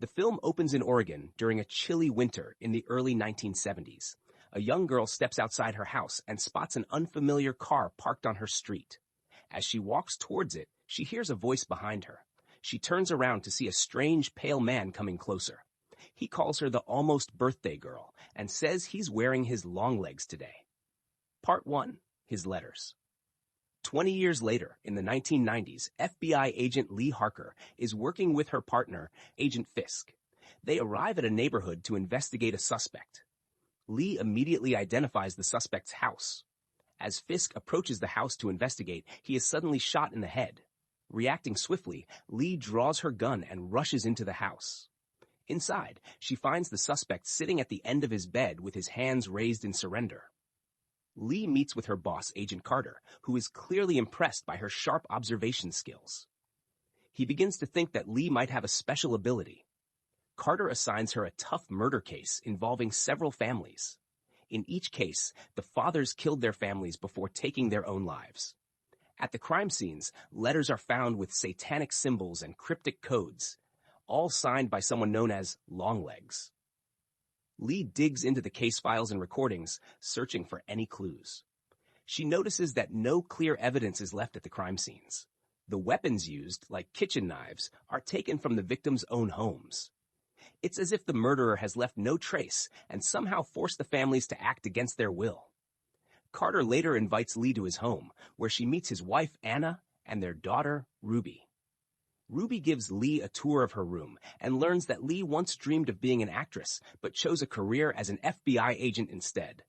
The film opens in Oregon during a chilly winter in the early 1970s. A young girl steps outside her house and spots an unfamiliar car parked on her street. As she walks towards it, she hears a voice behind her. She turns around to see a strange, pale man coming closer. He calls her the almost birthday girl and says he's wearing his Longlegs today. Part 1. His letters. 20 years later, in the 1990s, FBI agent Lee Harker is working with her partner, Agent Fisk. They arrive at a neighborhood to investigate a suspect. Lee immediately identifies the suspect's house. As Fisk approaches the house to investigate, he is suddenly shot in the head. Reacting swiftly, Lee draws her gun and rushes into the house. Inside, she finds the suspect sitting at the end of his bed with his hands raised in surrender. Lee meets with her boss, Agent Carter, who is clearly impressed by her sharp observation skills. He begins to think that Lee might have a special ability. Carter assigns her a tough murder case involving several families. In each case, the fathers killed their families before taking their own lives. At the crime scenes, letters are found with satanic symbols and cryptic codes, all signed by someone known as Longlegs. Lee digs into the case files and recordings, searching for any clues. She notices that no clear evidence is left at the crime scenes. The weapons used, like kitchen knives, are taken from the victims' own homes. It's as if the murderer has left no trace and somehow forced the families to act against their will. Carter later invites Lee to his home, where she meets his wife, Anna, and their daughter, Ruby. Ruby gives Lee a tour of her room and learns that Lee once dreamed of being an actress, but chose a career as an FBI agent instead.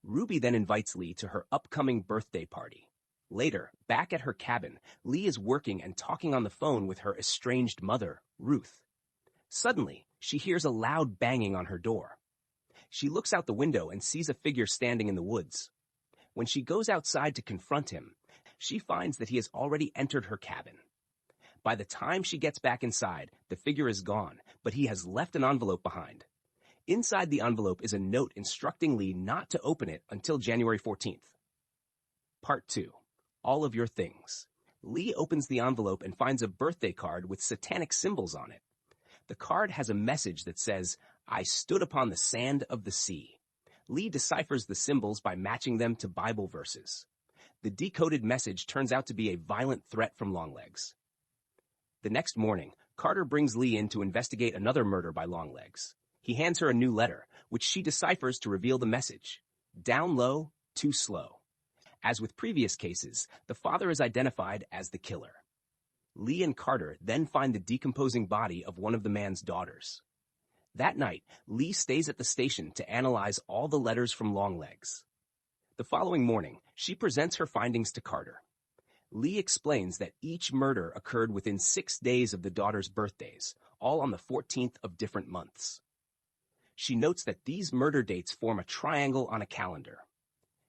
Ruby then invites Lee to her upcoming birthday party. Later, back at her cabin, Lee is working and talking on the phone with her estranged mother, Ruth. Suddenly, she hears a loud banging on her door. She looks out the window and sees a figure standing in the woods. When she goes outside to confront him, she finds that he has already entered her cabin. By the time she gets back inside, the figure is gone, but he has left an envelope behind. Inside the envelope is a note instructing Lee not to open it until January 14th. Part 2. All of your things. Lee opens the envelope and finds a birthday card with satanic symbols on it. The card has a message that says, "I stood upon the sand of the sea." Lee deciphers the symbols by matching them to Bible verses. The decoded message turns out to be a violent threat from Longlegs. The next morning, Carter brings Lee in to investigate another murder by Longlegs. He hands her a new letter, which she deciphers to reveal the message: down low, too slow. As with previous cases, the father is identified as the killer. Lee and Carter then find the decomposing body of one of the man's daughters. That night, Lee stays at the station to analyze all the letters from Longlegs. The following morning, she presents her findings to Carter. Lee explains that each murder occurred within 6 days of the daughters' birthdays, all on the 14th of different months. She notes that these murder dates form a triangle on a calendar,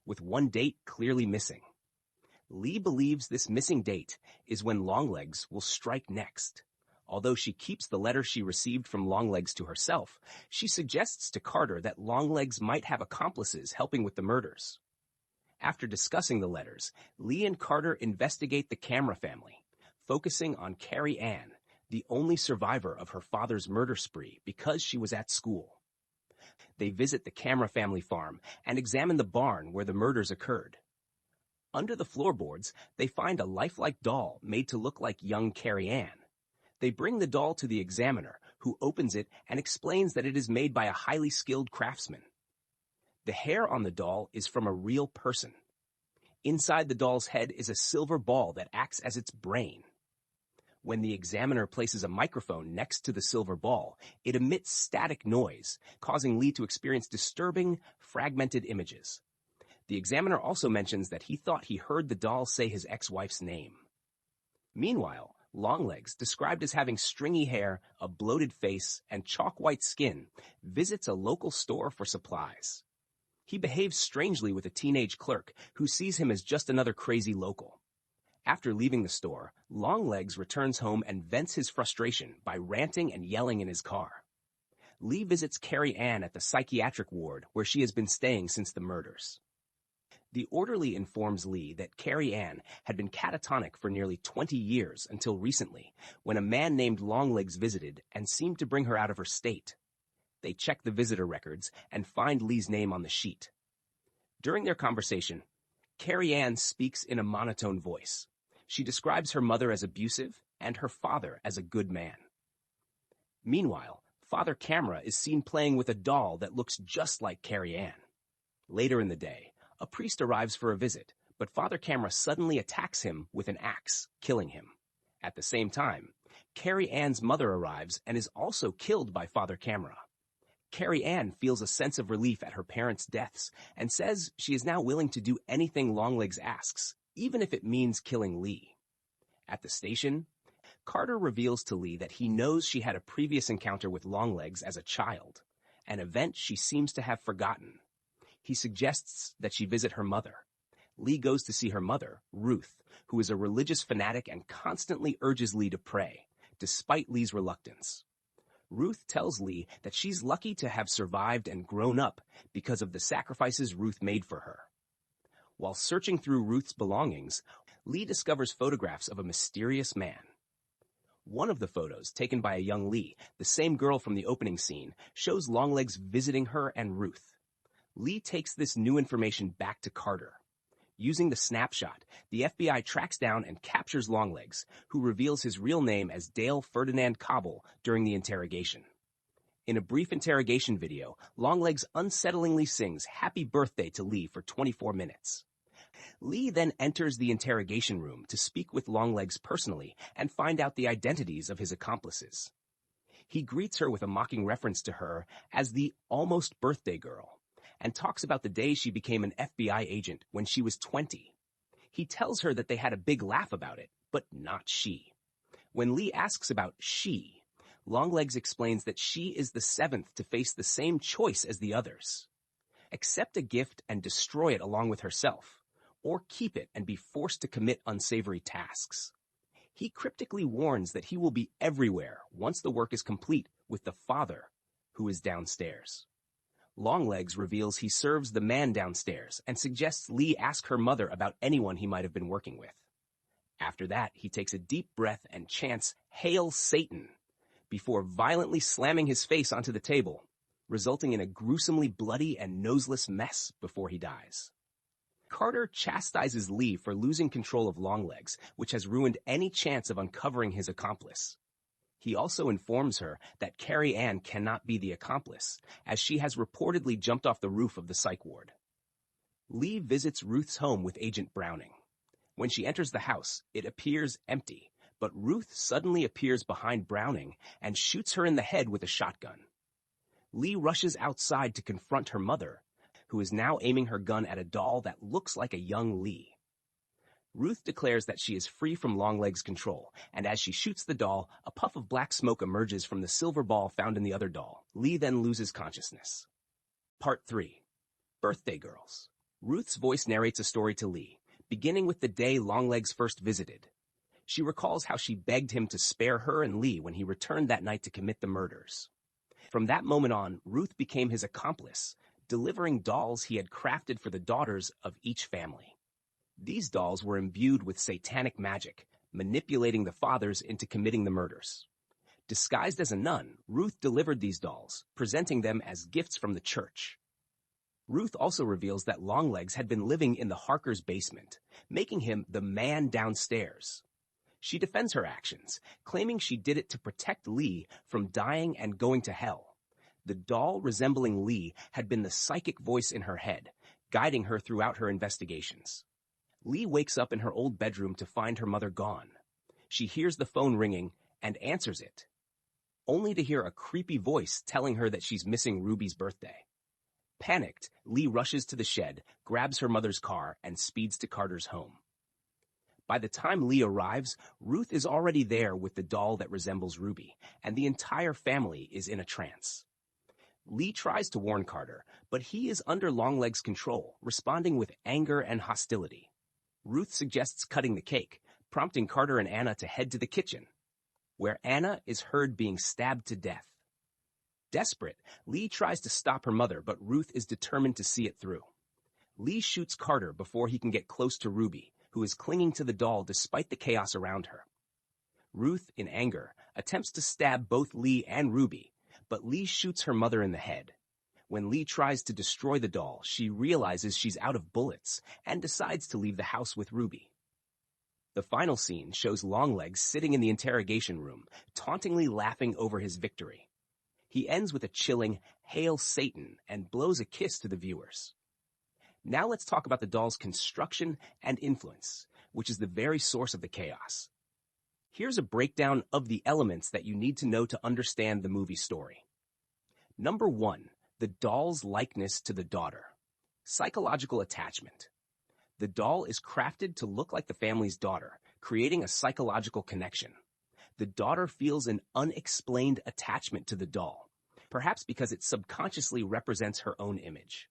with one date clearly missing. Lee believes this missing date is when Longlegs will strike next. Although she keeps the letter she received from Longlegs to herself, she suggests to Carter that Longlegs might have accomplices helping with the murders. After discussing the letters, Lee and Carter investigate the Camera family, focusing on Carrie Ann, the only survivor of her father's murder spree because she was at school. They visit the Camera family farm and examine the barn where the murders occurred. Under the floorboards, they find a lifelike doll made to look like young Carrie Ann. They bring the doll to the examiner, who opens it and explains that it is made by a highly skilled craftsman. The hair on the doll is from a real person. Inside the doll's head is a silver ball that acts as its brain. When the examiner places a microphone next to the silver ball, it emits static noise, causing Lee to experience disturbing, fragmented images. The examiner also mentions that he thought he heard the doll say his ex-wife's name. Meanwhile, Longlegs, described as having stringy hair, a bloated face, and chalk-white skin, visits a local store for supplies. He behaves strangely with a teenage clerk who sees him as just another crazy local. After leaving the store, Longlegs returns home and vents his frustration by ranting and yelling in his car. Lee visits Carrie Ann at the psychiatric ward where she has been staying since the murders. The orderly informs Lee that Carrie Ann had been catatonic for nearly 20 years until recently, when a man named Longlegs visited and seemed to bring her out of her state. They check the visitor records and find Lee's name on the sheet. During their conversation, Carrie Ann speaks in a monotone voice. She describes her mother as abusive and her father as a good man. Meanwhile, Father Camera is seen playing with a doll that looks just like Carrie Ann. Later in the day, a priest arrives for a visit, but Father Camera suddenly attacks him with an axe, killing him. At the same time, Carrie Ann's mother arrives and is also killed by Father Camera. Carrie Ann feels a sense of relief at her parents' deaths and says she is now willing to do anything Longlegs asks, even if it means killing Lee. At the station, Carter reveals to Lee that he knows she had a previous encounter with Longlegs as a child, an event she seems to have forgotten. He suggests that she visit her mother. Lee goes to see her mother, Ruth, who is a religious fanatic and constantly urges Lee to pray, despite Lee's reluctance. Ruth tells Lee that she's lucky to have survived and grown up because of the sacrifices Ruth made for her. While searching through Ruth's belongings, Lee discovers photographs of a mysterious man. One of the photos, taken by a young Lee, the same girl from the opening scene, shows Longlegs visiting her and Ruth. Lee takes this new information back to Carter. Using the snapshot, the FBI tracks down and captures Longlegs, who reveals his real name as Dale Ferdinand Cobble during the interrogation. In a brief interrogation video, Longlegs unsettlingly sings Happy Birthday to Lee for 24 minutes. Lee then enters the interrogation room to speak with Longlegs personally and find out the identities of his accomplices. He greets her with a mocking reference to her as the almost birthday girl, and talks about the day she became an FBI agent when she was 20. He tells her that they had a big laugh about it, but not she. When Lee asks about she, Longlegs explains that she is the seventh to face the same choice as the others. Accept a gift and destroy it along with herself, or keep it and be forced to commit unsavory tasks. He cryptically warns that he will be everywhere once the work is complete with the father, who is downstairs. Longlegs reveals he serves the man downstairs and suggests Lee ask her mother about anyone he might have been working with. After that, he takes a deep breath and chants, "Hail Satan," before violently slamming his face onto the table, resulting in a gruesomely bloody and noseless mess before he dies. Carter chastises Lee for losing control of Longlegs, which has ruined any chance of uncovering his accomplice. He also informs her that Carrie Ann cannot be the accomplice, as she has reportedly jumped off the roof of the psych ward. Lee visits Ruth's home with Agent Browning. When she enters the house, it appears empty, but Ruth suddenly appears behind Browning and shoots her in the head with a shotgun. Lee rushes outside to confront her mother, who is now aiming her gun at a doll that looks like a young Lee. Ruth declares that she is free from Longlegs' control, and as she shoots the doll, a puff of black smoke emerges from the silver ball found in the other doll. Lee then loses consciousness. Part 3. Birthday Girls. Ruth's voice narrates a story to Lee, beginning with the day Longlegs first visited. She recalls how she begged him to spare her and Lee when he returned that night to commit the murders. From that moment on, Ruth became his accomplice, delivering dolls he had crafted for the daughters of each family. These dolls were imbued with satanic magic, manipulating the fathers into committing the murders. Disguised as a nun, Ruth delivered these dolls, presenting them as gifts from the church. Ruth also reveals that Longlegs had been living in the Harker's basement, making him the man downstairs. She defends her actions, claiming she did it to protect Lee from dying and going to hell. The doll resembling Lee had been the psychic voice in her head, guiding her throughout her investigations. Lee wakes up in her old bedroom to find her mother gone. She hears the phone ringing and answers it, only to hear a creepy voice telling her that she's missing Ruby's birthday. Panicked, Lee rushes to the shed, grabs her mother's car, and speeds to Carter's home. By the time Lee arrives, Ruth is already there with the doll that resembles Ruby, and the entire family is in a trance. Lee tries to warn Carter, but he is under Longlegs' control, responding with anger and hostility. Ruth suggests cutting the cake, prompting Carter and Anna to head to the kitchen, where Anna is heard being stabbed to death. Desperate, Lee tries to stop her mother, but Ruth is determined to see it through. Lee shoots Carter before he can get close to Ruby, who is clinging to the doll despite the chaos around her. Ruth, in anger, attempts to stab both Lee and Ruby, but Lee shoots her mother in the head. When Lee tries to destroy the doll, she realizes she's out of bullets and decides to leave the house with Ruby. The final scene shows Longlegs sitting in the interrogation room, tauntingly laughing over his victory. He ends with a chilling, "Hail Satan," and blows a kiss to the viewers. Now let's talk about the doll's construction and influence, which is the very source of the chaos. Here's a breakdown of the elements that you need to know to understand the movie story. Number 1, the doll's likeness to the daughter. Psychological attachment. The doll is crafted to look like the family's daughter, creating a psychological connection. The daughter feels an unexplained attachment to the doll, perhaps because it subconsciously represents her own image.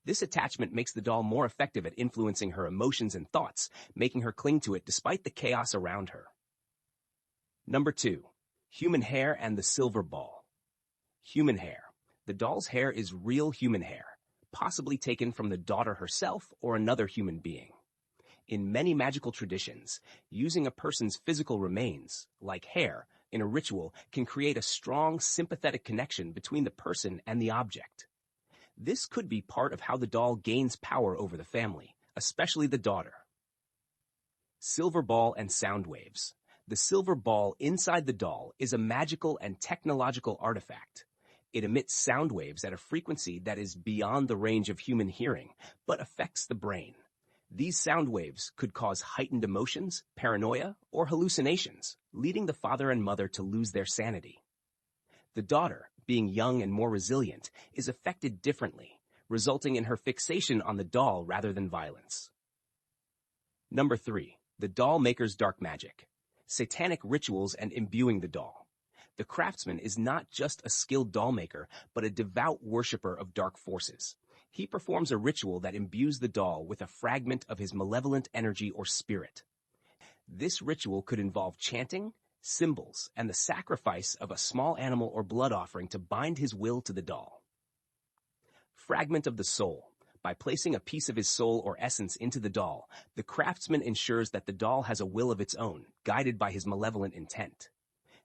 This attachment makes the doll more effective at influencing her emotions and thoughts, making her cling to it despite the chaos around her. Number 2, human hair and the silver ball. Human hair. The doll's hair is real human hair, possibly taken from the daughter herself or another human being. In many magical traditions, using a person's physical remains, like hair, in a ritual can create a strong, sympathetic connection between the person and the object. This could be part of how the doll gains power over the family, especially the daughter. Silver ball and sound waves. The silver ball inside the doll is a magical and technological artifact. It emits sound waves at a frequency that is beyond the range of human hearing, but affects the brain. These sound waves could cause heightened emotions, paranoia, or hallucinations, leading the father and mother to lose their sanity. The daughter, being young and more resilient, is affected differently, resulting in her fixation on the doll rather than violence. Number 3, the doll maker's dark magic. Satanic rituals and imbuing the doll. The craftsman is not just a skilled doll maker, but a devout worshiper of dark forces. He performs a ritual that imbues the doll with a fragment of his malevolent energy or spirit. This ritual could involve chanting, symbols, and the sacrifice of a small animal or blood offering to bind his will to the doll. Fragment of the soul. By placing a piece of his soul or essence into the doll, the craftsman ensures that the doll has a will of its own, guided by his malevolent intent.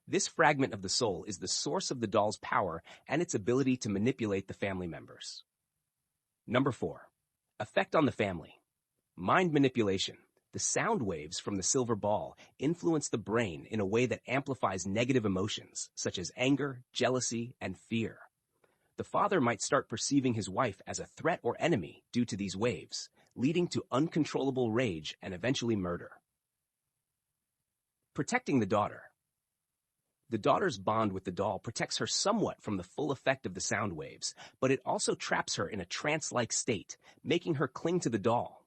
This fragment of the soul is the source of the doll's power and its ability to manipulate the family members. Number 4, effect on the family. Mind manipulation. The sound waves from the silver ball influence the brain in a way that amplifies negative emotions, such as anger, jealousy, and fear. The father might start perceiving his wife as a threat or enemy due to these waves, leading to uncontrollable rage and eventually murder. Protecting the daughter. The daughter's bond with the doll protects her somewhat from the full effect of the sound waves, but it also traps her in a trance-like state, making her cling to the doll.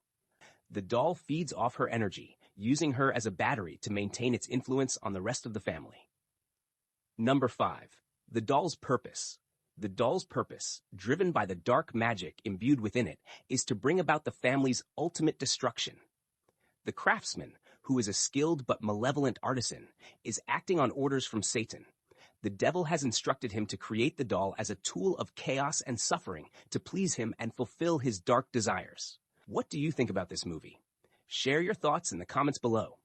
The doll feeds off her energy, using her as a battery to maintain its influence on the rest of the family. Number 5, the doll's purpose. The doll's purpose, driven by the dark magic imbued within it, is to bring about the family's ultimate destruction. The craftsman, who is a skilled but malevolent artisan, is acting on orders from Satan. The devil has instructed him to create the doll as a tool of chaos and suffering to please him and fulfill his dark desires. What do you think about this movie? Share your thoughts in the comments below.